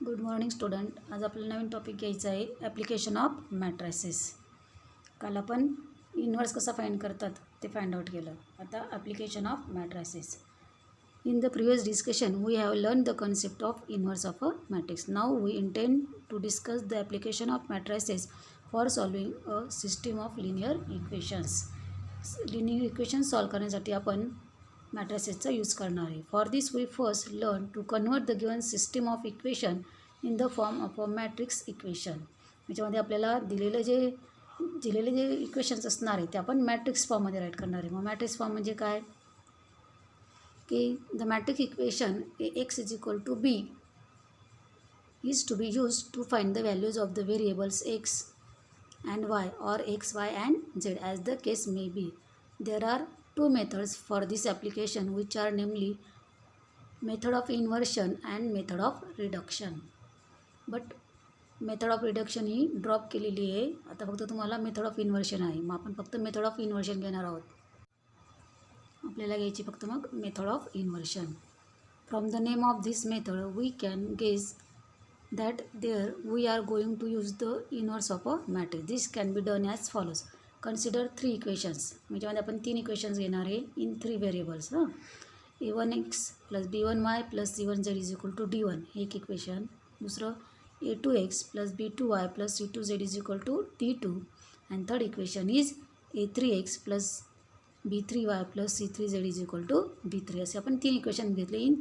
Good morning student. आज आपल्याला नवीन topic घ्यायचा आहे ॲप्लिकेशन ऑफ मॅट्रायसेस. काल आपण इन्व्हर्स कसा फाइंड करतात ते फाइंड आउट केलं. आता application of matrices. In the previous discussion we have learn the concept of inverse of a matrix. Now we intend to discuss the application of matrices for solving a system of linear equations. Linear equations solve करण्यासाठी आपण मॅट्रायसेसचा use करणार आहे. For this we first learn to convert the given system of equation in the form of a matrix equation. याच्यामध्ये आपल्याला दिलेले जे equations असणार आहे ते आपण मॅट्रिक्स फॉर्ममध्ये राईट करणार आहे. मग मॅट्रिक्स फॉर्म म्हणजे काय की the matrix equation X is equal to B is to be used to find the values of the variables x and y or x, y and z as the case may be. There are two methods for this application which are namely method of inversion and method of reduction. But method of reduction he drop केलेली आहे. आता फक्त तुम्हाला method of inversion आहे. मग आपण फक्त method of inversion घेणार आहोत. आपल्याला घ्यायची फक्त मग method of inversion. From the name of this method we can guess that there we are going to use the inverse of a matrix. This can be done as follows. Consider three equations. म्हणजे आपण तीन equations घेणार आहे in three variables. a1x plus b1y plus c1z is equal to d1 हे एक equation. दुसरं a2x plus b2y plus c2z is equal to d2 and third equation is a3x plus b3y plus c3z is equal to d3. असे आपण तीन equation घेतले in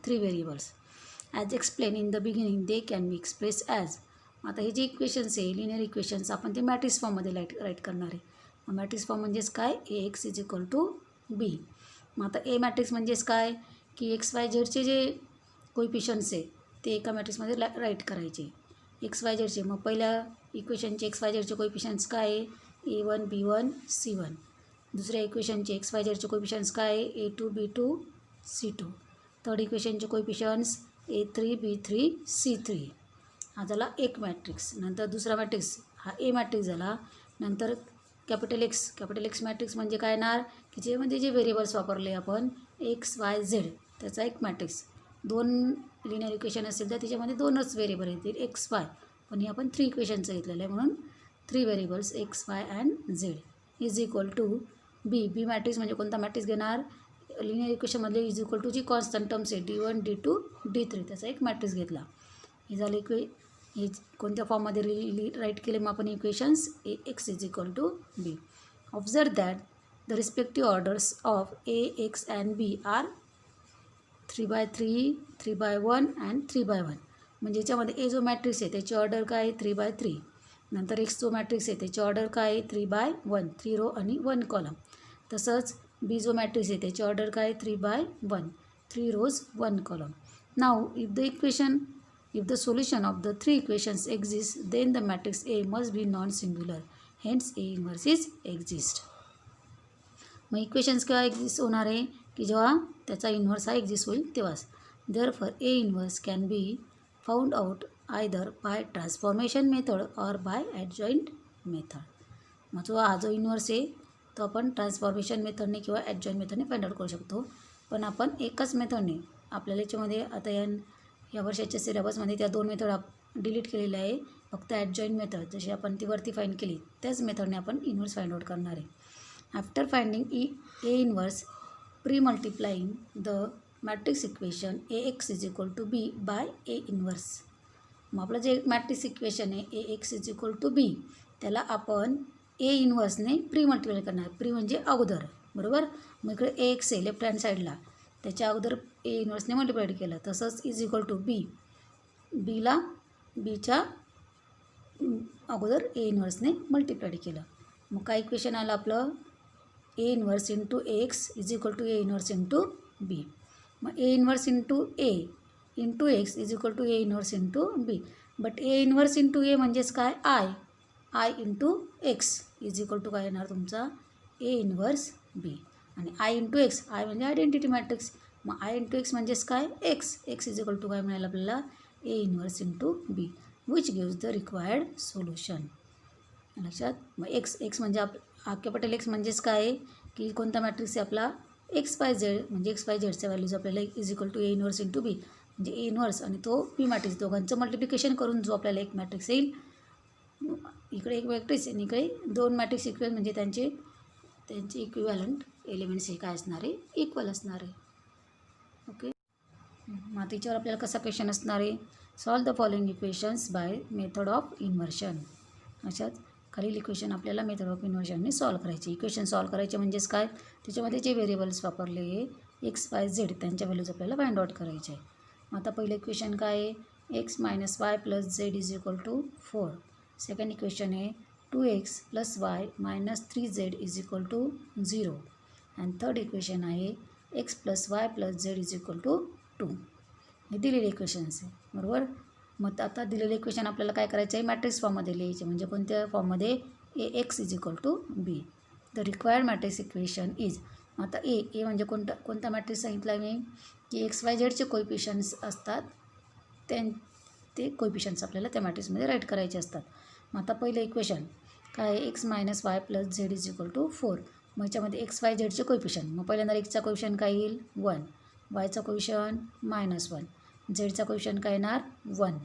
three variables. As explain in the beginning they can be express as. आता हे जे equations आहे linear equations आपण ते मॅट्रिक्स फॉर्ममध्ये राईट करणार आहे. मग मॅट्रिक्स फॉर्म म्हणजेच काय ए एक्स इज इक्वल टू बी. मग आता ए मॅट्रिक्स म्हणजेच काय की एक्स वाय झेडचे जे कोइफिशियंट्स आहे ते एका मॅट्रिक्समध्ये राईट करायचे एक्स वाय झेडचे. मग पहिल्या इक्वेशनचे एक्स वाय झेडचे कोइफिशियंट्स काय आहे a1 b1 c1. दुसऱ्या इक्वेशनचे एक्स वाय झेडचे कोइफिशियंट्स काय आहे a2 b2 c2. थर्ड इक्वेशनचे कोइफिशियंट्स a3 b3 c3. हा झाला एक मॅट्रिक्स. नंतर दुसरा मॅट्रिक्स हा ए मॅट्रिक्स झाला. नंतर कॅपिटल एक्स मॅट्रिक्स म्हणजे काय येणार की जेमध्ये जे व्हेरिएबल्स वापरले आपण एक्स वाय झेड त्याचा एक मॅट्रिक्स. दोन लिनियर इक्वेशन असेल तर त्याच्यामध्ये दोनच व्हेरिएबल येतील एक्स वाय. पण हे आपण थ्री इक्वेशनचं घेतलेलं आहे म्हणून three variables x y and z is equal to B matrix. म्हणजे कोणता मॅट्रिक्स घेणार लिनियर इक्वेशनमधले इज इक्वल टू जी कॉन्स्टंट टर्म्स आहे d1 d2 d3 त्याचा एक मॅट्रिक्स घेतला. हे झाले हे कोणत्या फॉर्ममध्ये राईट केले मग आपण equations A x is equal to B. Observe that the respective orders of A X and B are 3/3 3/1 and 3/1. म्हणजे याच्यामध्ये ए जो मॅट्रिक्स आहे त्याची ऑर्डर काय आहे 3/3. नंतर एक्स जो मॅट्रिक्स आहे त्याची ऑर्डर काय आहे 3/1 3 रो आणि 1 कॉलम. तसंच बी जो मॅट्रिक्स आहे त्याची ऑर्डर काय 3/1 3 रोज 1 column. Now if the solution of the three equations exists then the matrix A must be non-singular, hence A inverse is exist. मग इक्वेशन्स केव्हा एक्झिस्ट होणार आहे की जेव्हा त्याचा इन्व्हर्स हा एक्झिस्ट होईल तेव्हाच. Therefore A inverse can be found out either by transformation method or by adjoint method. मग जो इन्व्हर्स आहे तो आपण ट्रान्सफॉर्मेशन मेथडने किंवा ॲडजॉईंट मेथडने फाइंड आउट करू शकतो. पण आपण एकच मेथडने आपल्याला याच्यामध्ये आता या वर्षाच्या सिलेबसमध्ये त्या दोन मेथड डिलीट केलेल्या आहे. फक्त ॲडजॉईंट मेथड जशी आपण ती वरती फाइंड केली त्याच मेथडने आपण इन्व्हर्स फाइंड आउट करणार आहे. After finding A inverse pre multiplying the matrix equation A x is equal to B by A inverse. मग आपलं जे मॅट्रिक्स इक्वेशन आहे A x is equal to B त्याला आपण ए इन्व्हर्सने प्री मल्टिप्लाय करणार. प्री म्हणजे अगोदर बरोबर. मग इकडे ए एक्स आहे लेफ्ट हँड साईडला त्याच्या अगोदर ए इन्व्हर्सने मल्टिप्लाय केलं. तसंच इज इक्वल टू बीला बीच्या अगोदर ए इन्व्हर्सने मल्टिप्लाय केलं. मग काय इक्वेशन आलं आपलं A inverse into x is equal to A inverse into B. मग A inverse into A into x is equal to A inverse into B. But A inverse into A म्हणजेच काय I into x is equal to काय येणार तुमचा A inverse B. आणि I into x I म्हणजे identity matrix. मग I into x म्हणजेच काय एक्स इज इक्वल टू काय मिळालं आपल्याला A inverse into B which gives the required solution. लक्षात. मग एक्स म्हणजे हा कॅपिटल एक्स म्हणजेच काय की कोणता मॅट्रिक्स आहे आपला एक्स वाय झेड म्हणजे एक्स वाय झेडच्या व्हॅल्यूज आपल्याला is equal to A inverse into B. म्हणजे ए इन्व्हर्स आणि तो बी मॅट्रिक्स दोघांचं मल्टिप्लिकेशन करून जो आपल्याला एक मॅट्रिक्स येईल, इकडे एक मॅट्रिक्स आणि इकडे दोन मॅट्रिक्स इक्वल म्हणजे त्यांचे इक्विव्हॅलंट एलिमेंट्स हे काय असणार आहे, इक्वल असणार आहे. ओके. मग आता याच्यावर आपल्याला कसा क्वेश्चन असणार आहे, solve the following equations by method of inversion. अशाच खालील इक्वेशन आपल्याला मेथड ऑफ इन्व्हर्शनने सॉल्व करायचे. इक्वेशन सॉल्व करायचे म्हणजेच काय, त्याच्यामध्ये जे व्हेरिएबल्स वापरले आहे एक्स वाय झेड त्यांच्या व्हॅल्यूज आपल्याला फाइंड आउट करायचे आहे. मग आता पहिलं इक्वेशन काय आहे, x minus y plus z is equal to 4. Second equation आहे 2x plus y minus 3z is equal to 0. And third equation आहे x plus y plus z is equal to 2. हे दिलेले इक्वेशन्स आहे, बरोबर. मग आता दिलेले इक्वेशन आपल्याला काय करायचं आहे, मॅट्रिक्स फॉर्ममध्ये लिहायचे. म्हणजे कोणत्या फॉर्ममध्ये, A x is equal to B. The required matrix equation is. आता ए म्हणजे कोणता मॅट्रिक्स सांगितला आहे मी, की एक्स वाय झेडचे कोइफिशियन्ट्स असतात, ते कोइफिशियन्ट्स आपल्याला त्या मॅट्रिक्समध्ये राईट करायचे असतात. मग आता पहिलं इक्वेशन काय आहे, x minus y plus z is equal to 4. मग याच्यामध्ये एक्स वाय झेडचे कोइफिशियंट, मग पहिल्यांदा एक्सचा कोइफिशियंट काय येईल 1, वायचा कोइफिशियंट -1, झेडचा कोइफिशियंट काय येणार 1.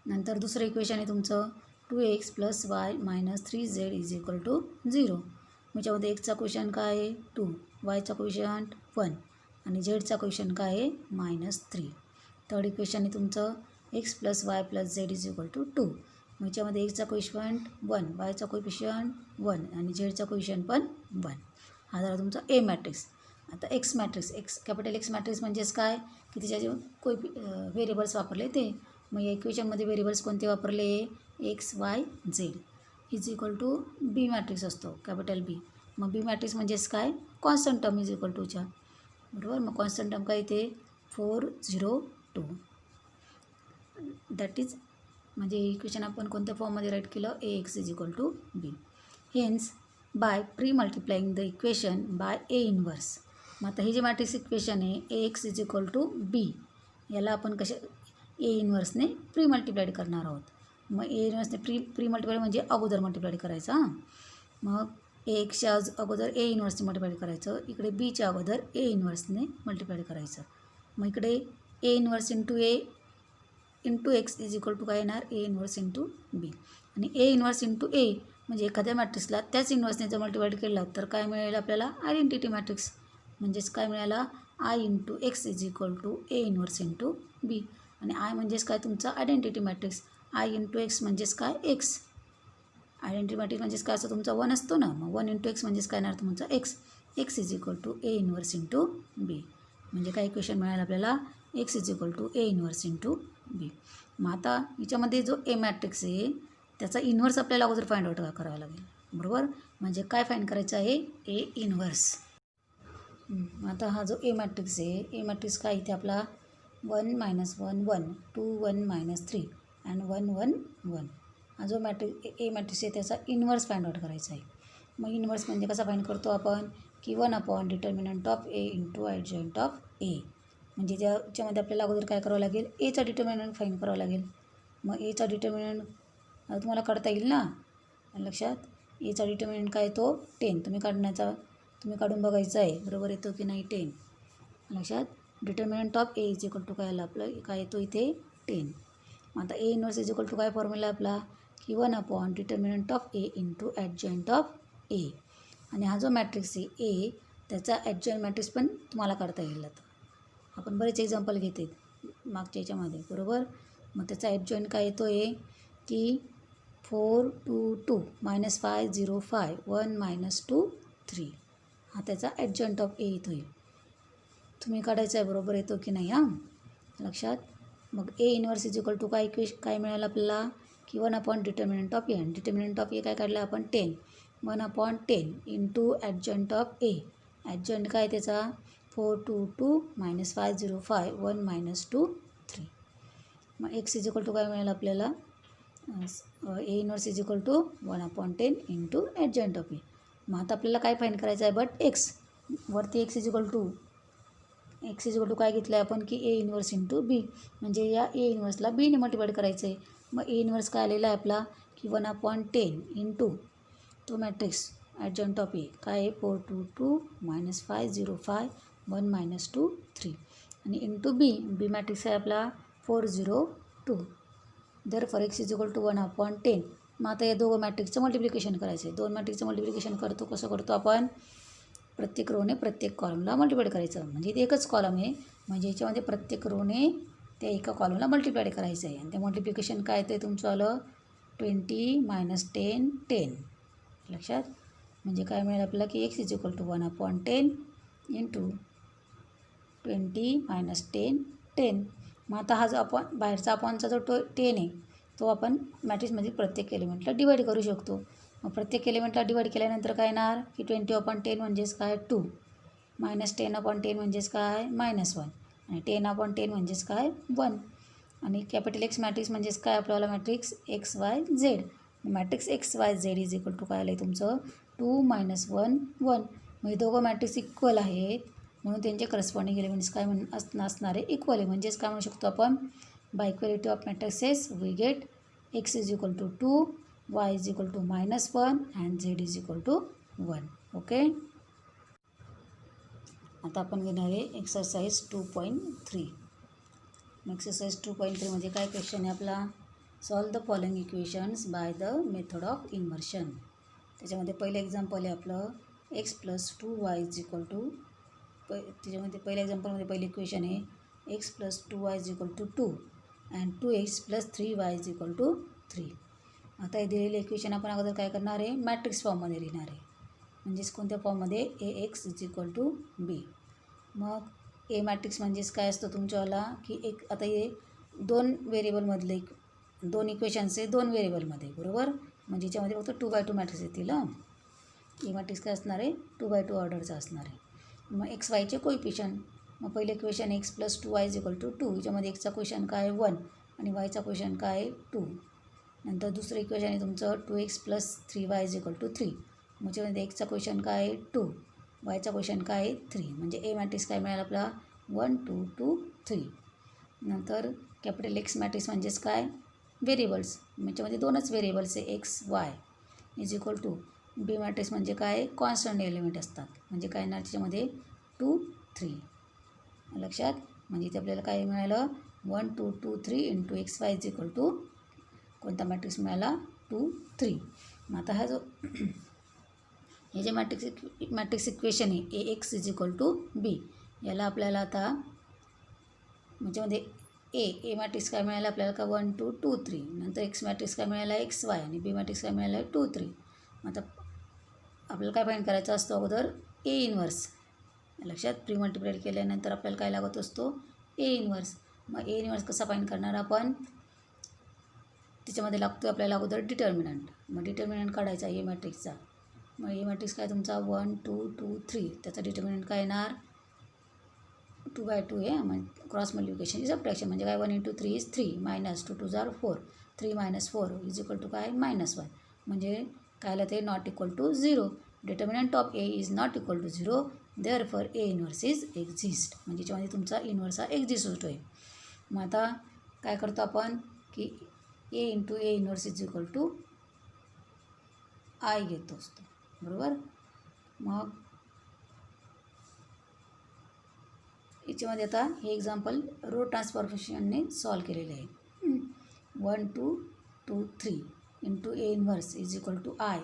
नंतर दुसरं इक्वेशन आहे तुमचं 2x plus y minus 3z is equal to 0. याच्यामध्ये एक्सचा कोइफिशियंट काय आहे 2, वायचा कोइफिशियंट 1 आणि झेडचा कोइफिशियंट काय आहे -3. थर्ड इक्वेशन आहे तुमचं x plus y plus z is equal to 2. मग याच्यामध्ये एक्सचा कोइफिशियंट 1, वायचा कोइफिशियंट 1 आणि झेडचा कोइफिशियंट पण 1. हा झाला तुमचा ए मॅट्रिक्स. आता x matrix, capital x matrix म्हणजेच काय, की त्याच्या जे व्हेरिएबल्स वापरले ते. मग या इक्वेशनमध्ये व्हेरिएबल्स कोणते वापरले, x y z is equal to B matrix असतो, कॅपिटल बी. मग बी मॅट्रिक्स म्हणजेच काय, कॉन्स्टंट टर्म इज इक्वल टूच्या, बरोबर. मग कॉन्स्टंट टर्म काय येते 4 0 2. दॅट इज म्हणजे इक्वेशन आपण कोणत्या फॉर्ममध्ये राईट केलं, A x is equal to B. Hence by pre multiplying the equation by A inverse. मग आता हे जे मॅट्रिक्स इक्वेशन आहे A x is equal to B, याला आपण ए इन्व्हर्सने प्री मल्टिप्लाइड करणार आहोत. मग ए इन्व्हर्सने प्री मल्टिप्लाइड म्हणजे अगोदर मल्टिप्लाइड करायचं. हां, मग ए एक्सच्या अगोदर ए इन्व्हर्सने मल्टिप्लाइड करायचं, इकडे बीच्या अगोदर ए इन्व्हर्सने मल्टिप्लाइड करायचं. मग इकडे A inverse into x is equal to काय येणार, ए इन्व्हर्स इंटू बी. आणि ए इन्व्हर्स इंटू ए म्हणजे एखाद्या मॅट्रिक्सला त्याच इन्व्हर्सने जर मल्टिप्लाइड केलं तर काय मिळेल आपल्याला, आयडेंटिटी मॅट्रिक्स. म्हणजेच काय मिळाला, I into x is equal to A inverse into B. आणि आय म्हणजेच काय तुमचा identity matrix, I into x म्हणजेच काय एक्स. आयडेंटिटी मॅट्रिक्स म्हणजेच काय असं तुमचा 1 असतो ना, मग 1 इंटू एक्स म्हणजेच काय येणार तुमचा x is equal to A inverse into B. म्हणजे काय इक्वेशन मिळालं आपल्याला, x is equal to A inverse into B. मग आता याच्यामध्ये जो ए मॅट्रिक्स आहे त्याचा इन्व्हर्स आपल्याला अगोदर फाइंड आउट करावा लागेल, बरोबर. म्हणजे काय फाइंड करायचं आहे, ए इन्व्हर्स. आता हा जो ए मॅट्रिक्स आहे, ए मॅट्रिक्स काय इथे आपला 1 - 1 1 2 1 - 3 अँड 1 1 1. हा जो ए मॅट्रिक्स आहे त्याचा इन्व्हर्स फाइंड आउट करायचा आहे. मग इन्व्हर्स म्हणजे कसा फाइंड करतो आपण, की 1 determinant of A into adjoint of A. म्हणजे त्याच्यामध्ये आपल्याला अगोदर काय करावं लागेल, एचा डिटर्मिनंट फाइंड करावं लागेल. मग एचा डिटर्मिनंट तुम्हाला काढता येईल ना लक्षात. एचा डिटर्मिनंट काय तो 10. तुम्ही काढून बघायचं आहे, बरोबर येतो की नाही 10 लक्षात. Determinant of A is equal to काय आला आपलं, काय येतो इथे 10. आता A inverse is equal to काय फॉर्म्युला आपला, की 1 determinant of A into adjoint of A. आणि हा जो मॅट्रिक्स आहे ए त्याचा ॲडजॉइंट मॅट्रिक्स पण तुम्हाला काढता येईल. आता आपण बरेच एक्झाम्पल घेते मागच्या याच्यामध्ये, बरोबर. मग त्याचा ॲडजॉइंट काय येतो आहे, की 4 2 2 -5 0 5 1 -2 3. हा त्याचा ॲडजॉइंट ऑफ ए येतो आहे. तुम्ही काढायचं आहे, बरोबर येतो की नाही हां लक्षात. मग A inverse is equal to काय मिळालं आपल्याला, की 1 डिटर्मिनंट ऑफ ए. आणि डिटर्मिनंट ऑफ ए काय काढलं आपण 10. 1/10 इंटू ॲडजॉइंट ऑफ ए. ॲडजॉइंट काय त्याचा 4 2 2 -5 0 5 1 -2 3. मग एक्स इज इक्वल टू काय मिळालं आपल्याला, A inverse is equal to 1/10 into adjoint of A. मग आता आपल्याला काय फाइंड करायचं आहे, बट एक्स वरती एक्स इज इक्वल टू काय घेतलं आहे आपण, की ए इन्व्हर्स इंटू बी. म्हणजे या ए इन्व्हर्सला बीने मल्टिप्लाइड करायचं आहे. मग ए इन्व्हर्स काय आलेला आहे आपला, की 1/10 इंटू तो मॅट्रिक्स ॲडजॉइंट ऑफ ए काय आहे 4 2 2 -5 0 5 1 -2 3. आणि इंटू बी मॅट्रिक्स आहे आपला 4 0 2. जर for x is equal to 1/10. मग आता या दोघं मॅट्रिक्सचं मल्टिप्लिकेशन करायचं आहे. दोन मॅट्रिक्सचं मल्टिप्लिकेशन करतो कसं करतो आपण, प्रत्येक रोने प्रत्येक कॉलमला मल्टिप्लाय करायचं. म्हणजे इथे एकच कॉलम आहे, म्हणजे याच्यामध्ये प्रत्येक रोने त्या एका कॉलमला मल्टिप्लाय करायचं आहे. आणि ते मल्टिप्लिकेशन काय ते तुमचं आलं 20 - 10 10. लक्षात, म्हणजे काय मिळेल आपल्याला की x is equal to 1/10 into 20 - 10 10. मग आता हा जो आपण बाहेरचा अपॉनचा जो 10 आहे तो आपण मॅट्रिक्समध्ये प्रत्येक एलिमेंटला डिवाईड करू शकतो. मग प्रत्येक एलिमेंटला डिवाईड केल्यानंतर काय येणार की 20/10 म्हणजेच काय 2, -10/10 म्हणजेच काय -1, आणि 10/10 म्हणजेच काय 1. आणि कॅपिटल एक्स मॅट्रिक्स म्हणजेच काय आपल्याला matrix XYZ. Matrix XYZ is equal to काय आलं आहे तुमचं 2 - 1 1. म्हणजे दोघं मॅट्रिक्स इक्वल आहेत म्हणून त्यांचे करस्पॉन्डिंग एलिमेंट्स काय असणार आहे इक्वल आहे. म्हणजेच काय म्हणू शकतो आपण, by equality of matrices we get x is equal to 2, y is equal to -1 and z is equal to 1. Okay, आता आपण घेणार आहे एक्सरसाइज 2.3. एक्सरसाइज 2.3 मध्ये काय क्वेश्चन आहे आपला, solve the following equations by the method of inversion. त्याच्यामध्ये पहिलं एक्झाम्पल आहे आपलं x + 2y is equal to, त्याच्यामध्ये पहिल्या एक्झाम्पलमध्ये पहिलं इक्वेशन आहे x + 2y is equal to 2 and 2x + 3y is equal to 3. आता हे दिलेले इक्वेशन आपण अगोदर काय करणार आहे, मॅट्रिक्स फॉर्ममध्ये लिहिणार आहे. म्हणजेच कोणत्या फॉर्ममध्ये, AX is equal to B. मग ए मॅट्रिक्स म्हणजेच काय असतं तुमच्यावाला की एक, आता हे दोन व्हेरिएबलमधले दोन इक्वेशन्स आहे दोन व्हेरिएबलमध्ये, बरोबर. म्हणजे याच्यामध्ये फक्त 2x2 मॅट्रिक्स येतील. ए मॅट्रिक्स काय असणार आहे 2x2 ऑर्डरचा असणार आहे. मग XYचे कोइफिशियंट, मग पहिले equation x + 2y is equal to 2. याच्यामध्ये एक्सचा क्वेश्चन काय 1 आणि वायचा क्वेश्चन काय 2. नंतर दुसरं इक्वेशन आहे तुमचं 2x + 3y is equal to 3. मग याच्यामध्ये एक्सचा क्वेश्चन काय 2, वायचा क्वेश्चन काय 3. म्हणजे ए मॅट्रिक्स काय मिळाला आपला 1 2 2 3. नंतर कॅपिटल एक्स मॅट्रिक्स म्हणजेच काय व्हेरिएबल्स, याच्यामध्ये दोनच व्हेरिएबल्स आहे x y is equal to. B matrix म्हणजे काय कॉन्स्टंट एलिमेंट असतात, म्हणजे काय येणार त्याच्यामध्ये 2 3. लक्षात, म्हणजे इथे आपल्याला काय मिळालं 1 2 2 3 into XY is equal to कोणता मॅट्रिक्स मिळाला 2 3. मग आता हा जो हे जे मॅट्रिक्स इक्वेशन आहे AX is equal to B, याला आपल्याला आता याच्यामध्ये ए मॅट्रिक्स काय मिळाला आपल्याला का 1 2 2 3. नंतर एक्स मॅट्रिक्स काय मिळाला XY आणि बी मॅट्रिक्स काय मिळाला 2 3. आता आपल्याला काय फाईंड करायचं असतो अगोदर ए इन्व्हर्स. लक्षात, प्री मल्टिप्लाइड केल्यानंतर आपल्याला काय लागत असतो ए इन्व्हर्स. मग ए इन्व्हर्स कसा फाईंड करणार आपण, त्याच्यामध्ये लागतो आपल्याला अगोदर डिटर्मिनंट. मग डिटर्मिनंट काढायचा ए मॅट्रिक्सचा. मग ए मॅट्रिक्स काय तुमचा 1 2 2 3. त्याचा डिटर्मिनंट काय येणार 2/2 आहे. मग क्रॉस मल्टिप्लिकेशन सबट्रॅक्शन म्हणजे काय 1 × 3 इज 3 -2 2 जार 4 3 - 4 इज इक्वल टू काय -1. म्हणजे कायला ते not equal to 0. Determinant of A is not equal to 0, therefore A inverse is exist. म्हणजे याच्यामध्ये तुमचा इन्व्हर्स हा एक्झिस्ट होतो आहे. मग आता काय करतो आपण की A into A inverse is equal to I घेतो असतो, बरोबर. मग याच्यामध्ये आता हे एक्झाम्पल रो ट्रान्सफॉर्मेशनने सॉल्व केलेले आहे. 1 2 2 3 into A inverse is equal to I.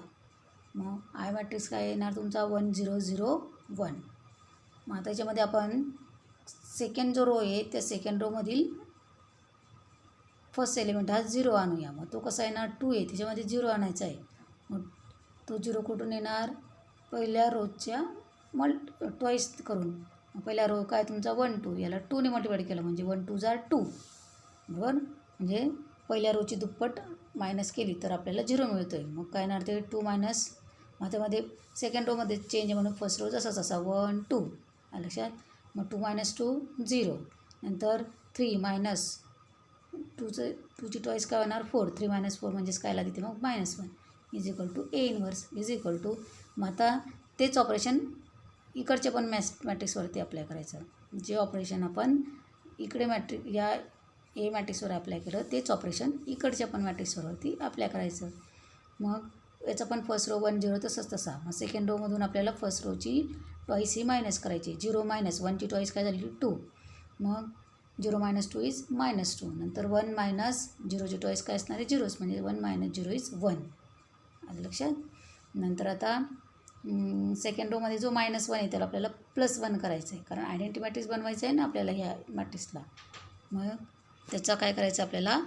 मग आय मॅट्रिक्स काय येणार तुमचा 1 0 0 1. मग आता याच्यामध्ये आपण सेकंड जो रो आहे त्या सेकंड रोमधील फर्स्ट एलिमेंट हा 0 आणूया. मग तो कसा येणार 2 आहे, त्याच्यामध्ये 0 आणायचा आहे. मग तो 0 कुठून येणार, पहिल्या रोजच्या ट्वाईस करून. मग पहिल्या रो काय तुमचा 1 2, याला 2ने मल्टिप्लाइड केलं म्हणजे 1 2 जार 2, बरोबर. म्हणजे पहिल्या रोची दुप्पट मायनस केली तर आपल्याला 0 मिळतो आहे. मग काय येणार ते 2 मायनस, मग त्यामध्ये सेकंड रोमध्ये चेंज म्हणून फर्स्ट रो जसाच असा 1 2 लक्षात. मग 2 - 2 0. नंतर 3 मायनस 2ची टॉईस काय होणार 4 3 - 4 म्हणजेच कायला तिथे मग -1 is equal to A inverse is equal to. मग आता तेच ऑपरेशन इकडचे पण मॅट्रिक्सवरती अप्लाय करायचं. जे ऑपरेशन आपण इकडे या ए मॅट्रिक्सवर अप्लाय केलं तेच ऑपरेशन इकडच्या पण मॅट्रिक्सवरती अप्लाय करायचं. मग याचा पण फर्स्ट रो 1 0 तसंच तसा. मग सेकंड रोमधून आपल्याला फर्स्ट रोची टॉईस ही मायनस करायची 0 - 1ची टॉईस काय झाली 2. मग 0 - 2 इज -2. नंतर 1 मायनस 0ची टॉईस काय असणार आहे? 0च, म्हणजे 1 - 0 इज 1. आलं लक्षात? नंतर आता सेकंड रोमध्ये जो -1 आहे त्याला आपल्याला +1 करायचं आहे, कारण आयडेंटिटी मॅट्रिक्स बनवायचं आहे ना आपल्याला ह्या मॅट्रिक्सला. मग त्याचा काय करायचं आपल्याला?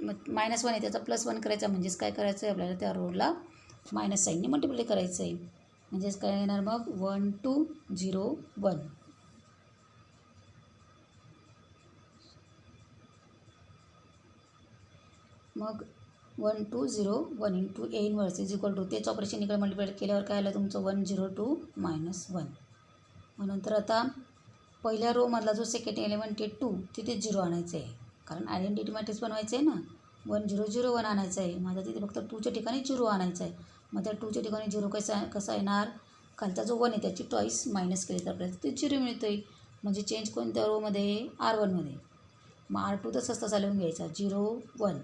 मग -1 आहे त्याचा +1 करायचा, म्हणजेच काय करायचं आहे आपल्याला? त्या रोला मायनस साईनने मल्टिप्लाय करायचं आहे. म्हणजेच काय येणार मग? 1 2 0 1. मग 1 2 0 1 into A inverse is equal to, तेच ऑपरेशन इकडे मल्टिप्लाय केल्यावर काय आलं तुमचं? 1 0 2 -1. मग नंतर आता पहिल्या रोमधला जो सेकंड एलिमेंट आहे 2, तिथे 0 आणायचं आहे, कारण आयडेंटिटी मॅट्रिक्स बनवायचं आहे ना. 1 0 0 1 आणायचं आहे. माझा तिथे फक्त 2च्या ठिकाणी 0 आणायचं आहे. मग त्या 2च्या ठिकाणी 0 कसा येणार? खालचा जो 1 आहे त्याची टॉईस मायनस केली तर आपल्याला ते 0 मिळतं आहे. म्हणजे चेंज कोणत्या रोमध्ये? R1मध्ये. मग R2 तसंच तसा लिहून घ्यायचा 0 1.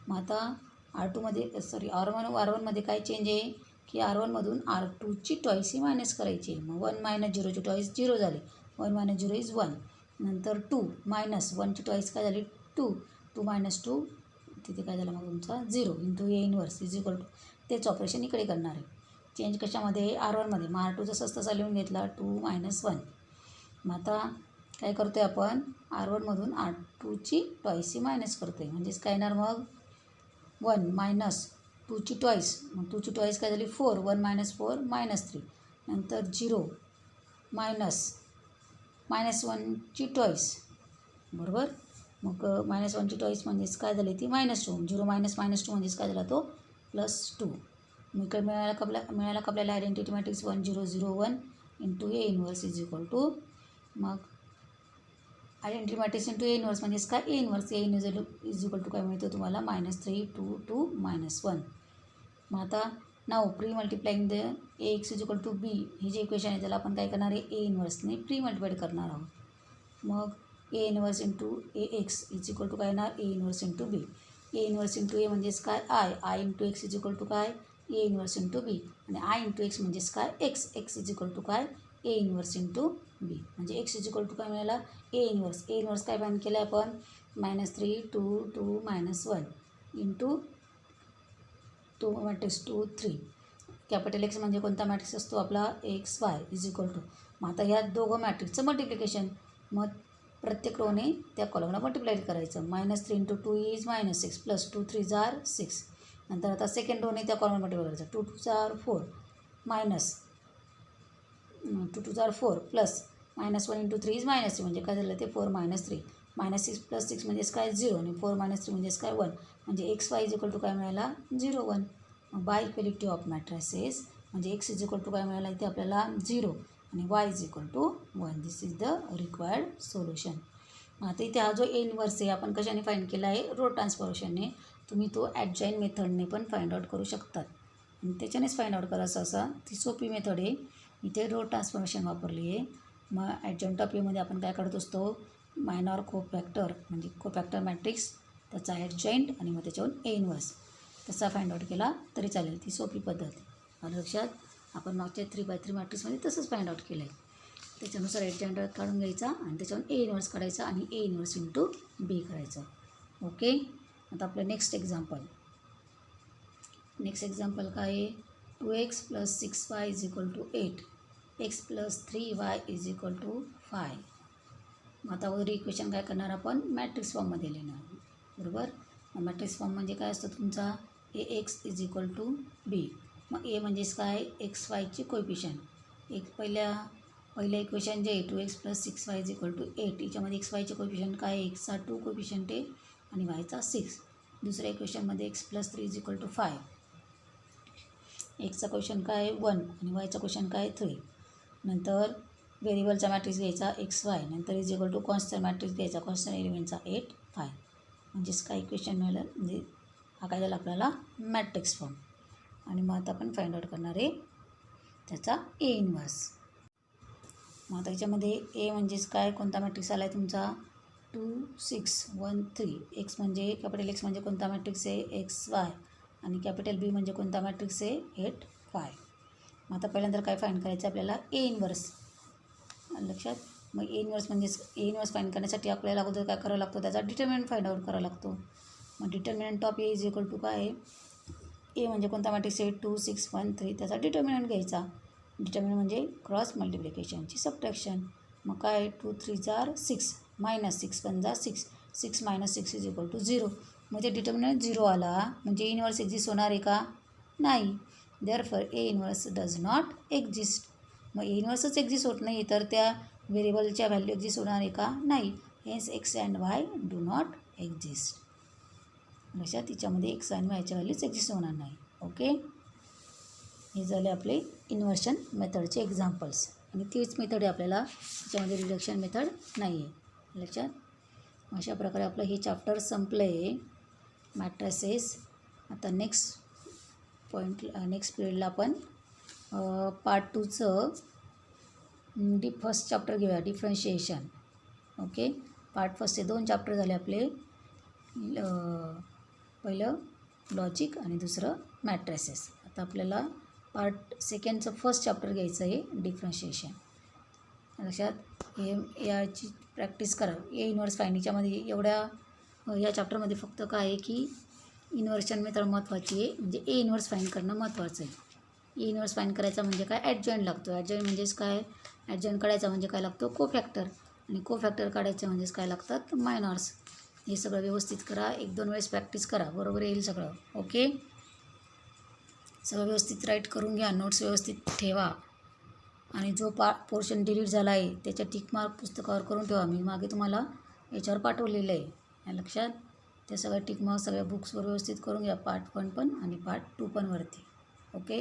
मग आता R1मध्ये काय चेंज आहे की R1मधून R2ची टॉईस ही मायनस करायची आहे. मग 1 - 0ची टॉईस 0 झाली. 1 - 0 इज 1. नंतर 2 - 1ची टॉईस काय झाली? 2. 2 - 2 तिथे काय झालं मग तुमचा? 0 into A inverse is equal to, तेच ऑपरेशन इकडे करणार आहे. चेंज कशामध्ये? R1मध्ये. मग R2 जसंच तसा लिहून घेतला 2 - 1. मग आता काय करतो आहे आपण? R1मधून R2ची टॉईस ही मायनस करतो आहे. म्हणजेच काय येणार मग? 1 मायनस 2ची टॉईस. मग 2ची टॉईस काय झाली? 4. 1 - 4 -3. नंतर 0 -1ची टॉईस, बरोबर. मग -1ची टॉईस म्हणजेच काय झाली? ती -2. 0 - -2 म्हणजेच काय झाला? तो +2. मग इकडे मिळाला का आपल्याला identity matrix 1 0 0 1 into A inverse is equal to, मग identity matrix into A inverse म्हणजेच काय? A inverse. A is equal to काय मिळतं तुम्हाला? -3 2 2 -1. मग आता now pre multiplying the AX is equal to B, ही जे इक्वेशन आहे त्याला आपण काय करणार आहे? ए इनवर्सने प्री मल्टिप्लाइड करणार आहोत. मग A inverse into AX is equal to काय येणार? A inverse into B. A inverse into A म्हणजेच काय? I into x is equal to काय? A inverse into B. आणि आय इंटू एक्स म्हणजेच काय? एक्स इज इक्वल टू काय? A inverse into B. म्हणजे एक्स इज इक्वल टू काय मिळाला? ए इनवर्स. ए इनवर्स काय फाईंड केलं आहे आपण? -3 2 2 -1 इंटू 2 मॅट्रिक्स 2 3. कॅपिटल एक्स म्हणजे कोणता मॅट्रिक्स असतो आपला? XY is equal to. मग आता ह्या दोघं मॅट्रिक्सचं मल्टिप्लिकेशन. मग प्रत्येक रोने त्या कॉलमला मल्टिप्लाय करायचं. -3 इंटू 2 इज -6 प्लस 2 3 जार 6. नंतर आता सेकंड रोने त्या कॉलमला मल्टिप्लाय करायचं. 2 2 जार 4 मायनस 2 2 जार 4 प्लस -1 इंटू 3 इज -3, म्हणजे काय झालं ते? 4 -3. -6 प्लस 6 म्हणजेच काय? 0. आणि 4 - 3 म्हणजेच काय? 1. म्हणजे XY इज इक्वल टू काय मिळाला? 0 1. बाय इक्वॅलिटी ऑफ मॅट्रिसेस म्हणजे एक्स इज इक्वल टू काय मिळाला इथे आपल्याला? 0 आणि y is equal to 1. This is the required solution. आता इथे हा जो ए इनवर्स आहे आपण कशाने फाईंड केला आहे? रो ट्रान्सफॉर्मेशनने. तुम्ही तो ॲडजॉईन मेथडने पण फाइंड आउट करू शकतात, आणि त्याच्यानेच फाइंड आउट करायचं. असा ती सोपी मेथड आहे. इथे रो ट्रान्सफॉर्मेशन वापरली आहे. मग ॲडजॉईंट ऑफ एमध्ये आपण काय काढत असतो? मायनॉर कोफॅक्टर, म्हणजे कोफॅक्टर मॅट्रिक्स, त्याचा ॲडजॉईंट आणि मग त्याच्यावरून ए इनवर्स तसा फाइंड आउट केला तरी चालेल. ती सोपी पद्धत. आलं लक्षात? आपण मागच्या 3x3 मॅट्रिक्समध्ये तसंच फाइंड आउट केलं आहे. त्याच्यानुसार ॲडजॉईंट काढून घ्यायचा आणि त्याच्यावरून ए इनवर्स काढायचा आणि ए इनवर्स इंटू बी करायचं. ओके. आता आपलं नेक्स्ट एक्झाम्पल काय आहे? 2x + 6y is equal to 8, x + 3y is equal to 5. मग आता वगैरे इक्वेशन काय करणार आपण? मॅट्रिक्स फॉर्ममध्ये लिहिणार, बरोबर. मॅट्रिक्स फॉर्म म्हणजे काय असतं तुमचा? AX is equal to B. मग ए म्हणजेच काय? XYची कोएफिशियंट. पहिल्या इक्वेशन जे 2x + 6y is equal to 8, याच्यामध्ये XYचे कोएफिशियंट काय आहे? एक्सचा 2 कोएफिशियंट आहे आणि वायचा 6. दुसऱ्या इक्वेशनमध्ये x + 3 इज इक्वल टू 5. एक्सचा कोएफिशियंट काय आहे? 1 आणि वायचा कोएफिशियंट काय आहे? 3. नंतर व्हेरिएबलचा मॅट्रिक्स घ्यायचा XY, नंतर is equal to constant matrix घ्यायचा, कॉन्स्टंट एलिमेंटचा 8 5. म्हणजेच काय इक्वेशन मिळालं? म्हणजे हा काय झाला आपल्याला? Matrix form. आणि मग आता आपण फाइंड आउट करणार आहे त्याचा ए इनवर्स. मग आता याच्यामध्ये ए म्हणजेच काय? कोणता मॅट्रिक्स आला आहे तुमचा? 2 6 1 3. एक्स म्हणजे कॅपिटल एक्स म्हणजे कोणता मॅट्रिक्स आहे? XY. आणि कॅपिटल बी म्हणजे कोणता मॅट्रिक्स आहे? 8 5. मग आता पहिल्यांदा काय फाइंड करायचं आपल्याला? A inverse. लक्षात? मग ए इन्व्हर्स म्हणजेच ए इन्व्हर्स फाईंड करण्यासाठी आपल्याला अगोदर काय करावं लागतो, त्याचा डिटर्मिनंट फाइंड आउट करावा लागतो. मग determinant of A is equal to काय आहे, ए म्हणजे कोणता मॅट्रिक्स आहे 2 6 1 3, त्याचा डिटर्मिनंट घ्यायचा. डिटर्मिनंट म्हणजे क्रॉस मल्टिप्लिकेशनची सबट्रॅक्शन. मग काय 2 3 जार 6 मायनस 6 1 जार 6, 6 मायनस 6 इज इक्वल टू 0. मग ते डिटर्मिनंट 0 आला म्हणजे इन्व्हर्स एक्झिस्ट होणार आहे का, नाही. Therefore A inverse does not exist. मग ए इन्व्हर्सच एक्झिस्ट होत नाही तर त्या व्हेरिएबलच्या व्हॅल्यू एक्झिस्ट होणार आहे का, नाही. Hence x and y do not exist. लक्षात, तिच्यामध्ये एक्स आणि वायच्या व्हॅल्यूज एक्झिस्ट होणार नाही. ओके, हे झाले आपले इन्व्हर्शन मेथडचे एक्झाम्पल्स. आणि तीच मेथड आहे आपल्याला, त्याच्यामध्ये रिडक्शन मेथड नाही आहे. लक्षात, अशा प्रकारे आपलं हे चॅप्टर संपलं आहे मॅट्रिसेस. आता नेक्स्ट पिरियडला आपण पार्ट 2चं फर्स्ट चॅप्टर घेऊया, डिफरन्शिएशन. ओके, पार्ट फर्स्टचे 2 चॅप्टर झाले आपले. पहिलं लॉजिक आणि दुसरं मॅट्रिसेस. आता आपल्याला पार्ट सेकंडचं फर्स्ट चॅप्टर घ्यायचं आहे, डिफरन्शिएशन. लक्षात, याची प्रॅक्टिस करा. ए इन्व्हर्स फाइंडिंगच्यामध्ये या चॅप्टरमध्ये फक्त काय आहे की इन्व्हर्शन मेथड महत्त्वाची आहे, म्हणजे ए इन्व्हर्स फाइंड करणं महत्त्वाचं आहे. ए इन्व्हर्स फाइंड करायचा म्हणजे काय, ॲडजॉईंट लागतो. ॲडजॉईंट म्हणजेच काय, ॲडजॉईंट काढायचा म्हणजे काय लागतो, कोफॅक्टर. आणि कोफॅक्टर काढायचं म्हणजेच काय लागतात, मायनॉर्स. हे सगळं व्यवस्थित करा, 1-2 वेळेस प्रॅक्टिस करा, बरोबर येईल सगळं. ओके, सगळं व्यवस्थित राईट करून घ्या, नोट्स व्यवस्थित ठेवा. आणि जो पोर्शन डिलीट झाला आहे त्याच्या टिकमार्क पुस्तकावर करून ठेवा. मी मागे तुम्हाला याच्यावर पाठवलेलं आहे. लक्षात, त्या सगळ्या टिकमार्क सगळ्या बुक्सवर व्यवस्थित करून घ्या, पार्ट 1 पण आणि पार्ट 2 पण वरती. ओके.